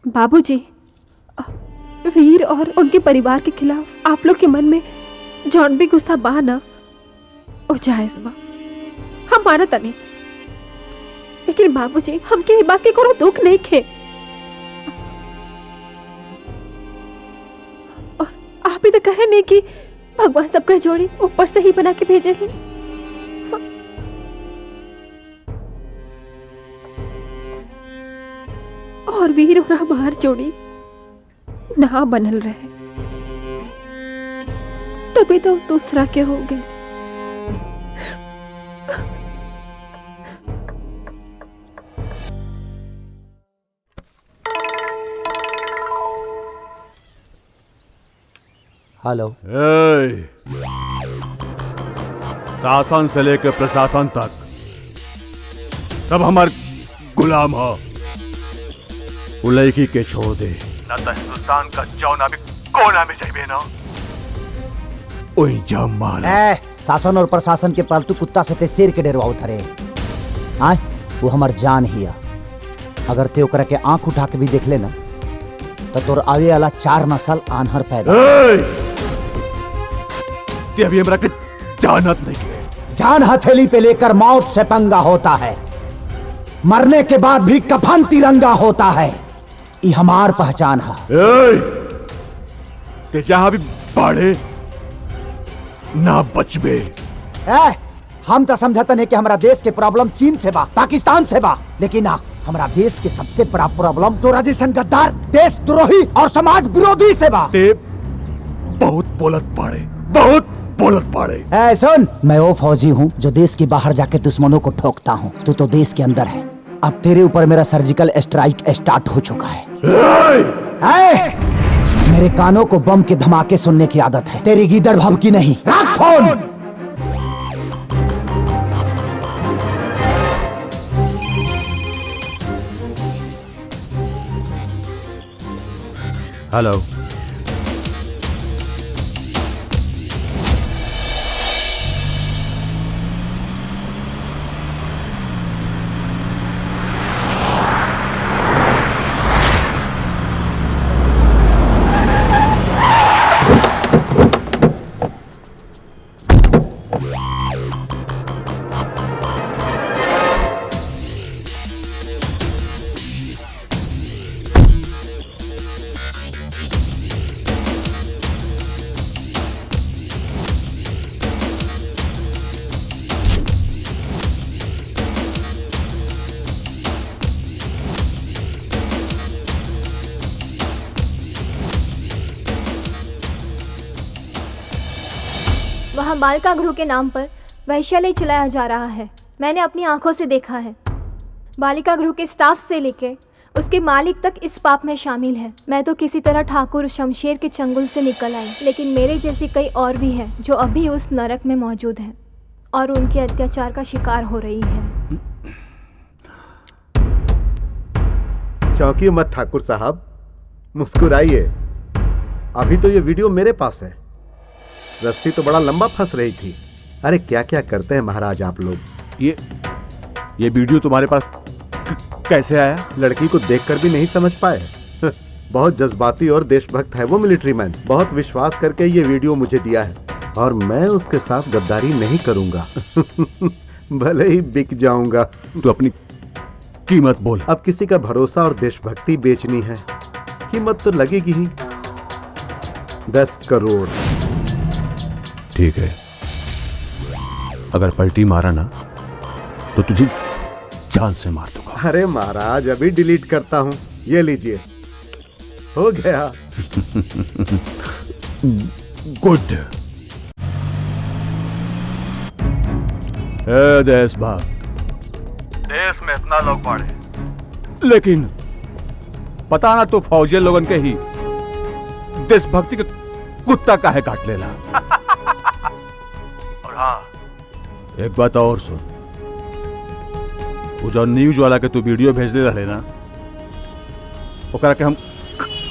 बाबूजी, वीर और उनके परिवार के खिलाफ आप लोग के मन में जौन भी गुस्सा बा ना, ओ जायज बा, हम मानत नहीं। लेकिन बाबूजी, हमके ई बात के कोनो दुख नहीं खे, और आप ही तो कहे नहीं कि भगवान सबका जोड़ी ऊपर से ही बना के भेजेंगे। और वीर और हमार जोड़ी ना बनल रहे, तभी तो दूसरा के हो गए। हेलो। शासन से लेकर प्रशासन तक सब हमार गुलाम हो। लड़की के छोड़ दे, ना तो हिंदुस्तान का जौना भी कोना में जाइबे ना, वही जाम मार। शासन और प्रशासन के पालतू कुत्ता से ते शेर के डेरवा उतरे। आय, वो हमार जान ही है। अगर ते ओकरा के आंख उठा के भी देख ले ना, तो तोर आवे वाला 4 नस्ल आन्हर पैदा। ते अभी हमरा के जानत नहीं के। जान हथेली पे लेकर मौत से पंगा होता है, मरने के बाद भी कफन तिरंगा होता है। ये हमार पहचान है। ते जहां भी बढ़े ना बचबे। हम तो समझते हैं कि हमारा देश के प्रॉब्लम चीन से बा, पाकिस्तान से बा, लेकिन ना, हमारा देश के सबसे बड़ा प्रॉब्लम तो राजस्थान गद्दार, देशद्रोही और समाज विरोधी से बा। ते बहुत बोलत पड़े, बहुत बोलत पड़े। सुन, मैं वो फौजी हूँ जो देश के बाहर जाके दुश्मनों को ठोकता हूँ। तू तो देश के अंदर है। अब तेरे ऊपर मेरा सर्जिकल स्ट्राइक स्टार्ट हो चुका है। मेरे कानों को बम के धमाके सुनने की आदत है, तेरी गीदड़ भभकी नहीं। रख फोन। हेलो। वहाँ बालिका गृह के नाम पर वैश्यालय चलाया जा रहा है। मैंने अपनी आंखों से देखा है। बालिका गृह के स्टाफ से लेकर उसके मालिक तक इस पाप में शामिल है। मैं तो किसी तरह ठाकुर शमशेर के चंगुल से निकल आई, लेकिन मेरे जैसी कई और भी हैं जो अभी उस नरक में मौजूद हैं और उनके अत्याचार का शिकार हो रही है। चौंकिए मत ठाकुर साहब, मुस्कुराइए। अभी तो ये वीडियो मेरे पास है। रस्सी तो बड़ा लंबा फंस रही थी। अरे क्या क्या करते हैं महाराज आप लोग। ये वीडियो तुम्हारे पास कैसे आया? लड़की को देखकर भी नहीं समझ पाए? बहुत जज्बाती और देशभक्त है वो मिलिट्री मैन। बहुत विश्वास करके ये वीडियो मुझे दिया है और मैं उसके साथ गद्दारी नहीं करूंगा। भले ही बिक जाऊंगा। तू अपनी कीमत बोल। अब किसी का भरोसा और देशभक्ति बेचनी है, कीमत तो लगेगी ही। 10 करोड़। ठीक है, अगर पलटी मारा ना तो तुझे जान से मार दूंगा। अरे महाराज, अभी डिलीट करता हूं। ये लीजिए, हो गया। गुड। देशभक्त, देश में इतना लोग बढ़े, लेकिन पता ना तो फौजी लोगन के ही देशभक्ति के कुत्ता काहे काट लेला। और हाँ, एक बात और सुन, वो जो न्यूज वाला के तू वीडियो भेजले रहे ना, ओकरा के हम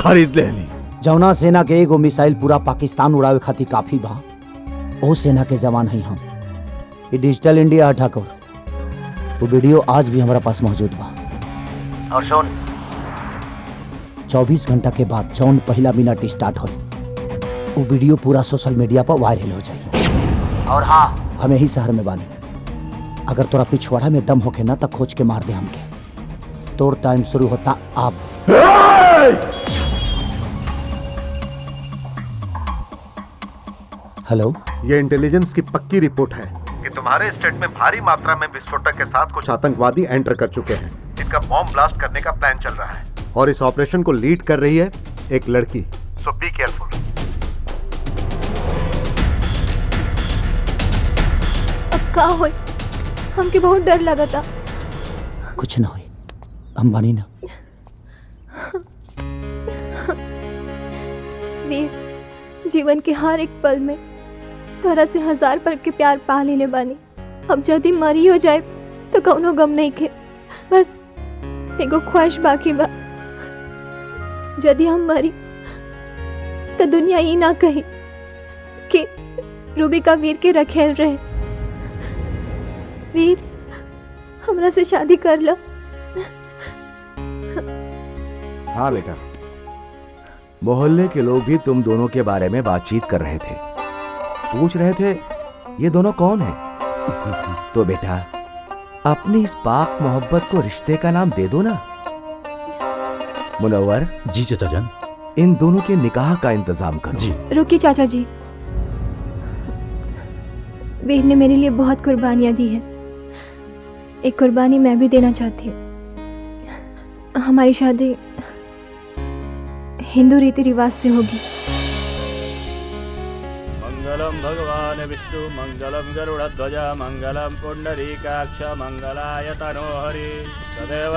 खरीद लेनी। जौना सेना के एगो मिसाइल पूरा पाकिस्तान उड़ावे खातिर काफी बा, ओ सेना के जवान हई हम। ये डिजिटल इंडिया है ठाकुर, वो वीडियो आज भी हमारा पास मौजूद बा। और सुन, 24 घंटा के बाद जौन पहला मिनट स्टार्ट हो वो वीडियो पूरा सोशल मीडिया पर वायरल हो जाए। और हाँ, हम यही शहर में बानी। अगर तोरा पिछवाड़ा में दम होके ना तो खोज के मार दे हमके। तोर टाइम शुरू होता अब। हेलो, ये इंटेलिजेंस की पक्की रिपोर्ट है कि तुम्हारे स्टेट में भारी मात्रा में विस्फोटक के साथ कुछ आतंकवादी एंटर कर चुके हैं। इनका बॉम्ब ब्लास्ट करने का प्लान चल रहा है और इस ऑपरेशन को लीड कर रही है एक लड़की। सो बी केयरफुल। अब का होई? हमके बहुत डर लगा था। कुछ ना हुई, हम बानी ना। वीर, जीवन के हर एक पल में तरह से 1000 पल के प्यार पा लेले बानी। अब यदि मरी हो जाए तो कौनो गम नहीं के, बस एगो ख्वाहिश बाकी बा। यदि हम मरी तो दुनिया ये ना कही कि रूबी का वीर के रखेल रहे। वीर, हमरा से शादी कर लो। हाँ बेटा, मोहल्ले के लोग भी तुम दोनों के बारे में बातचीत कर रहे थे, पूछ रहे थे ये दोनों कौन है। तो बेटा, अपनी इस पाक मोहब्बत को रिश्ते का नाम दे दो ना। मुनव्वर। जी चाचा जान। इन दोनों के निकाह का इंतजाम करो। जी। रुकिए चाचा जी, वीर ने मेरे लिए बहुत कुर्बानियां दी है। एक कुर्बानी मैं भी देना चाहती हूँ। हमारी शादी हिंदू रीति रिवाज से होगी। मंगलम भगवान विष्णु मंगलम गरुड़ध्वज मंगलम पुंडरीकाक्ष मंगलाय तनोहरि सदैव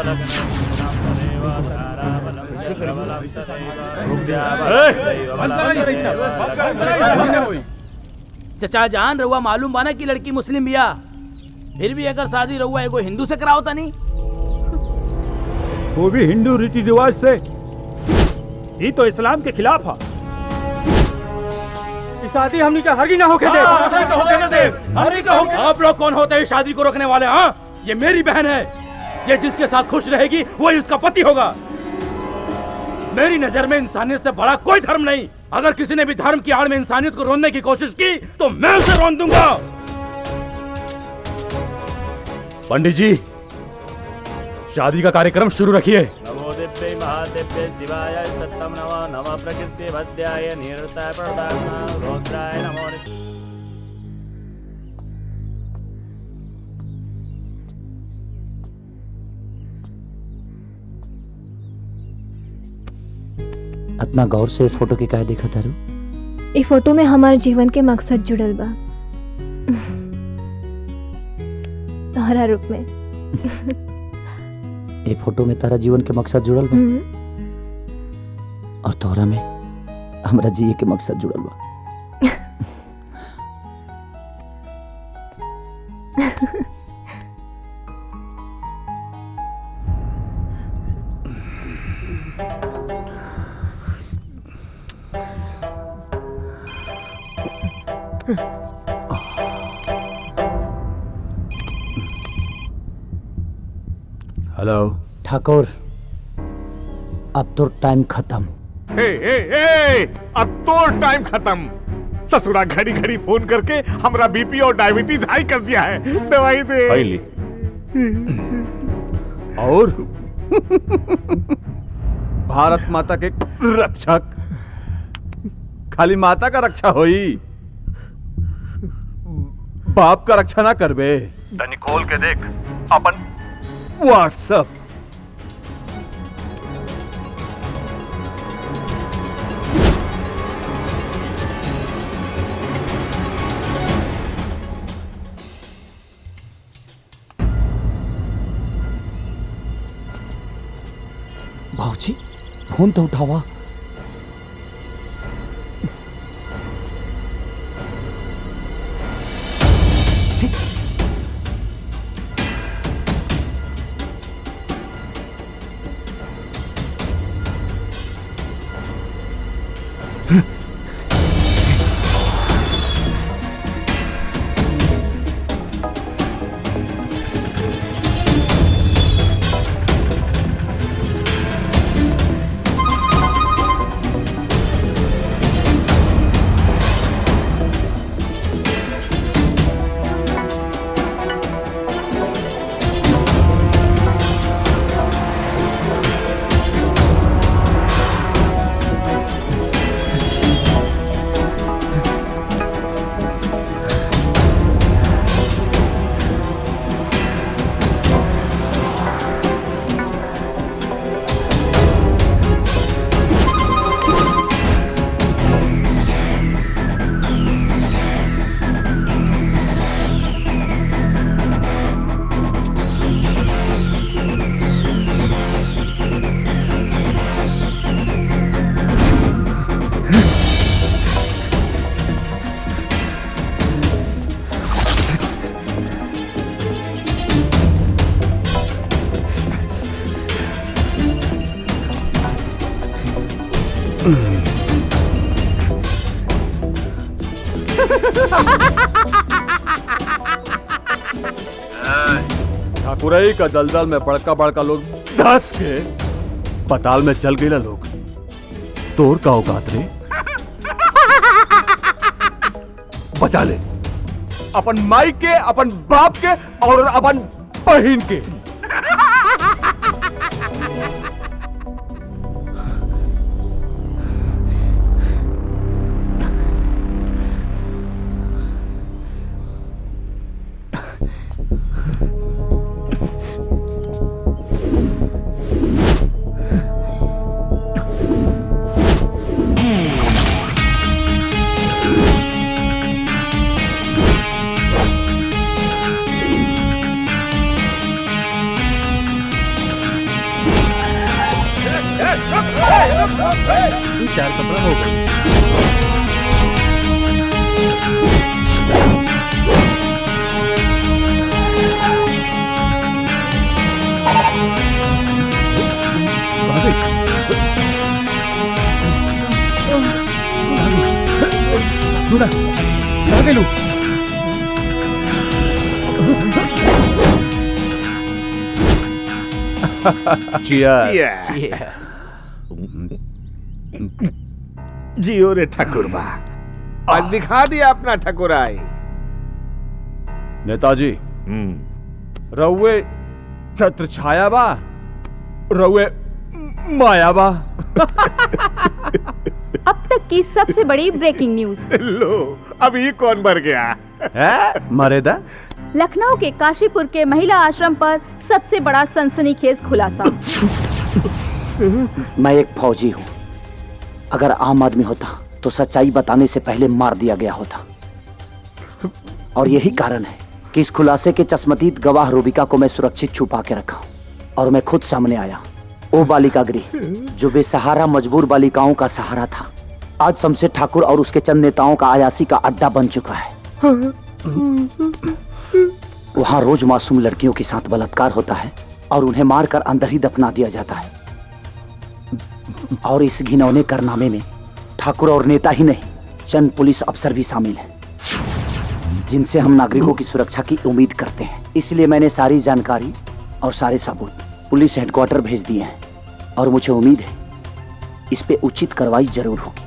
चचा जान, रहुआ मालूम बाना की लड़की मुस्लिम बिया, फिर भी अगर शादी रहुआ एगो हिंदू से कराओ तनी, वो भी हिंदू रीति रिवाज से। ये तो इस्लाम के खिलाफ है। शादी हमनी का हरगिज ना होके दे। आप लोग कौन होते हैं शादी को रोकने वाले? हाँ, ये मेरी बहन है। ये जिसके साथ खुश रहेगी वही उसका पति होगा। मेरी नजर में इंसानियत से बड़ा कोई धर्म नहीं। अगर किसी ने भी धर्म की आड़ में इंसानियत को रोनने की कोशिश की तो मैं उसे रोन दूंगा। पंडित जी, शादी का कार्यक्रम शुरू रखिए। नमो दिव्य महादिव्य शिवाय सत्यम नमः नमः प्रकृति भद्याय निरताय प्रदान रुद्राय नमो। इतना गौर से फोटो के काहे देखा तारू? ई फोटो में हमारे जीवन के मकसद जुड़ल बा, तोहरा रूप में। ये फोटो में तारा जीवन के मकसद जुड़ल बा और तोहरा में हमरा जिए के मकसद जुड़ल बा। हेलो ठाकुर, अब तो टाइम खत्म। अब तो टाइम खत्म। ससुरा घड़ी घड़ी फोन करके हमरा बीपी और डायबिटीज हाई कर दिया है। दवाई दे। और भारत माता के रक्षक खाली माता का रक्षा होई, बाप का रक्षा ना करबे। तनी खोल के देख अपन व्हाट्सएप। भाऊजी, फोन तो उठावा। ठाकुरई का दलदल में बड़का बड़का लोग धस के पताल में चल गए लोग। तोर का औकात रे? बचा ले अपन माई के, अपन बाप के और अपन बहन के। चार कपड़ा हो गए। लूना कहाँ गई लू? Cheers. जियो रे ठाकुरबा, आज दिखा दिया अपना ठाकुराई। नेताजी, रउए छत्र छाया बा, रउए माया बा। अब तक की सबसे बड़ी ब्रेकिंग न्यूज। लो, अब ये कौन मर गया? मरेदा? लखनऊ के काशीपुर के महिला आश्रम पर सबसे बड़ा सनसनीखेज खुलासा। मैं एक फौजी हूँ। अगर आम आदमी होता तो सच्चाई बताने से पहले मार दिया गया होता। और यही कारण है कि इस खुलासे के चश्मदीद गवाह रूबिका को मैं सुरक्षित छुपा के रखा हूँ और मैं खुद सामने आया। वो बालिका गृह जो बेसहारा मजबूर बालिकाओं का सहारा था, आज शमशेर ठाकुर और उसके चंद नेताओं का अयासी का अड्डा बन चुका है। वहाँ रोज मासूम लड़कियों के साथ बलात्कार होता है और उन्हें मारकर अंदर ही दफना दिया जाता है। और इस घिनौने कारनामे में ठाकुर और नेता ही नहीं, चंद पुलिस अफसर भी शामिल हैं, जिनसे हम नागरिकों की सुरक्षा की उम्मीद करते हैं। इसलिए मैंने सारी जानकारी और सारे सबूत पुलिस हेडक्वार्टर भेज दिए हैं और मुझे उम्मीद है इस पे उचित कार्रवाई जरूर होगी।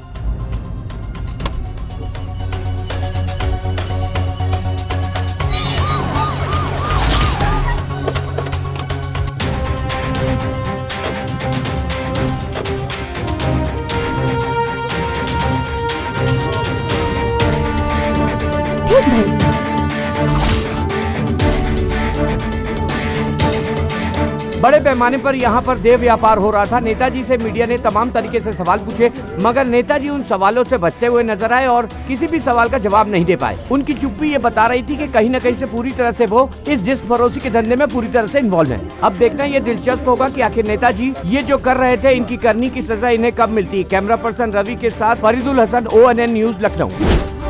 बड़े पैमाने पर यहाँ पर देह व्यापार हो रहा था। नेताजी से मीडिया ने तमाम तरीके से सवाल पूछे, मगर नेताजी उन सवालों से बचते हुए नजर आए और किसी भी सवाल का जवाब नहीं दे पाए। उनकी चुप्पी ये बता रही थी कि कहीं न कहीं से पूरी तरह से वो इस जिस्म-फरोशी के धंधे में पूरी तरह से इन्वॉल्व हैं। अब देखना ये दिलचस्प होगा कि आखिर नेताजी ये जो कर रहे थे, इनकी करनी की सजा इन्हें कब मिलती। कैमरा पर्सन रवि के साथ फरीदुल हसन, ONN न्यूज, लखनऊ।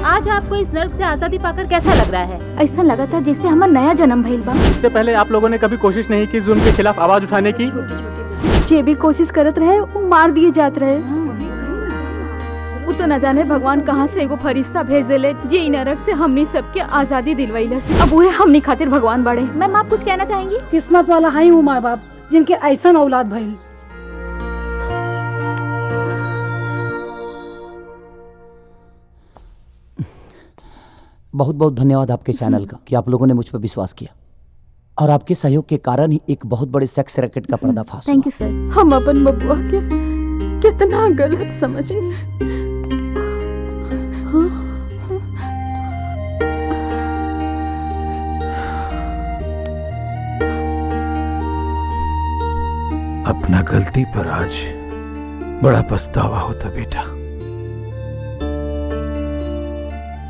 आज आपको इस नर्क से आजादी पाकर कैसा लग रहा है? ऐसा लगा था जैसे हमारा नया जन्म भइल बा। इससे पहले आप लोगों ने कभी कोशिश नहीं की जुल्म के खिलाफ आवाज उठाने की? जे भी कोशिश करत रहे वो मार दिए जात रहे। वो तो न जाने भगवान कहाँ से एगो फरिश्ता भेज देले जे इ नरक से हमनी सबके आजादी दिलवैलस। अब वो हमनी खातिर भगवान बड़े। मैम, आप कुछ कहना चाहेंगी? किस्मत वाला है वो माँ बाप जिनके ऐसा औलाद भइल। बहुत बहुत धन्यवाद आपके चैनल का कि आप लोगों ने मुझ पर विश्वास किया और आपके सहयोग के कारण ही एक बहुत बड़े सेक्स रैकेट का पर्दाफाश हुआ। Thank you sir. हम अपन बबुआ के कितना गलत समझनी। अपना गलती पर आज बड़ा पछतावा होता बेटा।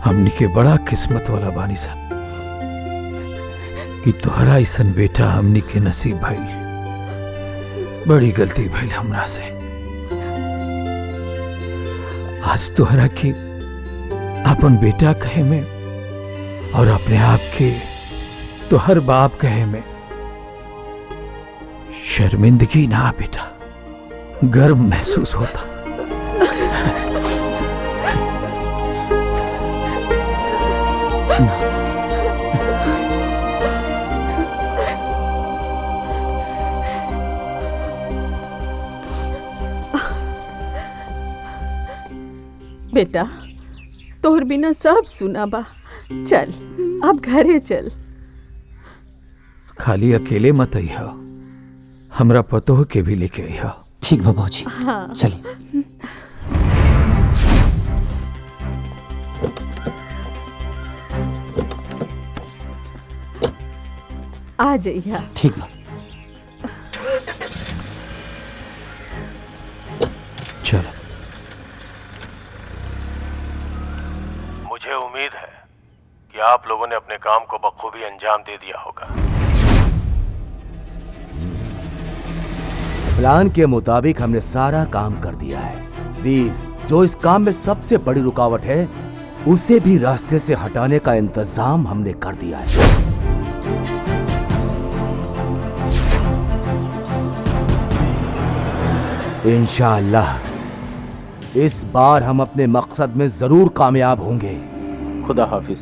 हमनी के बड़ा किस्मत वाला बानी सा कि तोहरा ऐसन बेटा हमनी के नसीब भइल। बड़ी गलती भइल हमरा से। आज तोहरा के अपन बेटा कहे में और अपने आप के तोहर बाप कहे में शर्मिंदगी ना बेटा, गर्व महसूस होता। बेटा तोर बिना सब सुना बा। चल अब घरे चल। खाली अकेले मत अइहा, हमरा पतोह के भी लेके अइहा। ठीक बा बाबूजी। हाँ। चलिए। आ जाइया। ठीक बा। चलो। मुझे उम्मीद है कि आप लोगों ने अपने काम को बखूबी अंजाम दे दिया होगा। प्लान के मुताबिक हमने सारा काम कर दिया है। वीर, जो इस काम में सबसे बड़ी रुकावट है उसे भी रास्ते से हटाने का इंतजाम हमने कर दिया है। इंशाअल्लाह इस बार हम अपने मकसद में जरूर कामयाब होंगे। खुदा हाफिज।